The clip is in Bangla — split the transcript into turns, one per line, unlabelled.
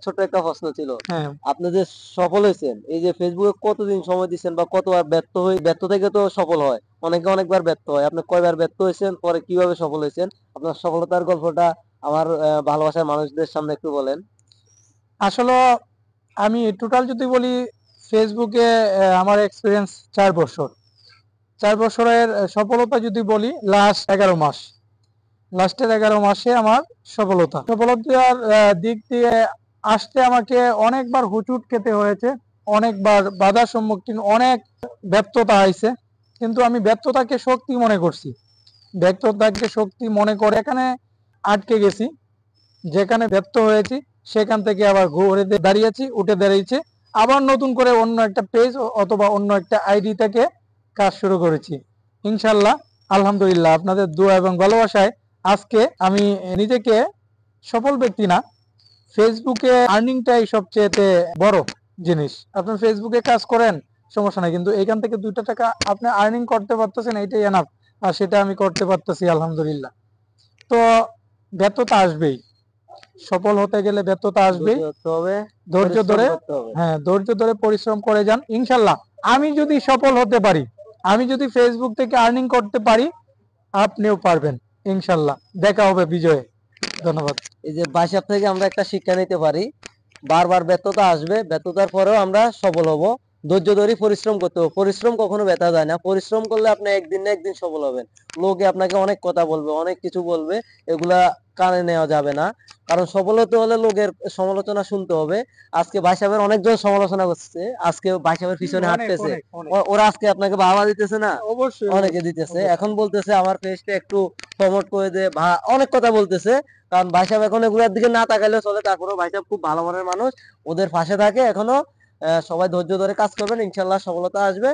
ছোট্ট একটা প্রশ্ন ছিল।
হ্যাঁ।
আপনি যে সফল হয়েছেন, এই যে ফেসবুকে কতদিন সময় দিচ্ছেন বা কতবার ব্যর্থ থেকে তো সফল হয়। অনেকে অনেকবার ব্যর্থ হয়। আপনি কয়বার ব্যর্থ হয়েছেন, পরে কিভাবে সফল হয়েছেন? আপনার সফলতার গল্পটা আমার ভালোবাসার মানুষদের সামনে একটু বলেন।
আসলে আমি টোটাল যদি বলি, ফেসবুকে আমার এক্সপিরিয়েন্স 4 বছর। 4 বছরের সফলতা যদি বলি, লাস্টের 11 মাস। লাস্টের 11 মাসে আমার সফলতার দিক দিয়ে আসতে আমাকে অনেকবার হুচুট খেতে হয়েছে, অনেকবার বাধার সম্মুখীন, অনেক ব্যর্থতা হয়েছে। কিন্তু আমি ব্যর্থতাকে শক্তি মনে করছি, ব্যর্থতাকে শক্তি মনে করে এখানে আটকে গেছি। যেখানে ব্যর্থ হয়েছি সেখান থেকে আবার ঘুরে দাঁড়িয়েছি, উঠে দাঁড়িয়েছি, আবার নতুন করে অন্য একটা পেজ অথবা অন্য একটা আইডি থেকে কাজ শুরু করেছি। ইনশাল্লাহ, আলহামদুলিল্লাহ, আপনাদের দোয়া এবং ভালোবাসায় আজকে আমি নিজেকে সফল ব্যক্তি না, ফেসবুকে আর্নিংটাই সবচেয়ে বড় জিনিস। আপনি ফেসবুকে কাজ করেন, সমস্যা নাই, কিন্তু এখান থেকে 2টা টাকা আপনি আর্নিং করতে পারতেছেন, এইটাই এনাফ। আর সেটা আমি করতে পারতেছি, আলহামদুলিল্লাহ। তো ব্যর্থতা আসবেই, সফল হতে গেলে ব্যর্থতা আসবেই।
ধৈর্য ধরতে হবে,
ধৈর্য
পরিশ্রম
ধরে,
করতে হবে।
হ্যাঁ, ধৈর্য ধরে পরিশ্রম করে যান, ইনশাল্লাহ। আমি যদি সফল হতে পারি, আমি যদি ফেসবুক থেকে আর্নিং করতে পারি, আপনিও পারবেন, ইনশাল্লাহ। দেখা হবে বিজয়ে। ধন্যবাদ।
এই যে বাইসাপ থেকে আমরা একটা শিক্ষা নিতে পারি, বারবার ব্যর্থতা আসবে, ব্যর্থতার পরেও আমরা সফল হব। ধৈর্য ধরে পরিশ্রম করতে হবে, পরিশ্রম কখনো ব্যথা যায় না, পরিশ্রম করলে আপনি একদিন না একদিন সফল হবেন। লোকে আপনাকে অনেক কথা বলবে, অনেক কিছু বলবে, এগুলা কানে নেওয়া যাবে না। কারণ সফল হতে হলে লোকের সমালোচনা শুনতে হবে। আজকে বাইসাপের অনেকজন সমালোচনা করছে, আজকে বাইসাপের পিছনে
অনেক
হাঁটতেছে,
অনেক অনেক
ওরা আজকে আপনাকে বাহবা দিতেছে না,
অবশ্যই
অনেকে
অবশ্যই
দিতেছে,
অবশ্যই।
এখন বলতেছে আমার পেজটা একটু প্রমোট করে দে, অনেক কথা বলতেছে। কারণ ভাই সাহেব এখন এগুলোর দিকে না তাকাইলে চলে, তারপরেও ভাই সাহেব খুব ভালো মনের মানুষ, ওদের পাশে থাকে এখনো। সবাই ধৈর্য ধরে কাজ করবেন, ইনশাল্লাহ সফলতা আসবে।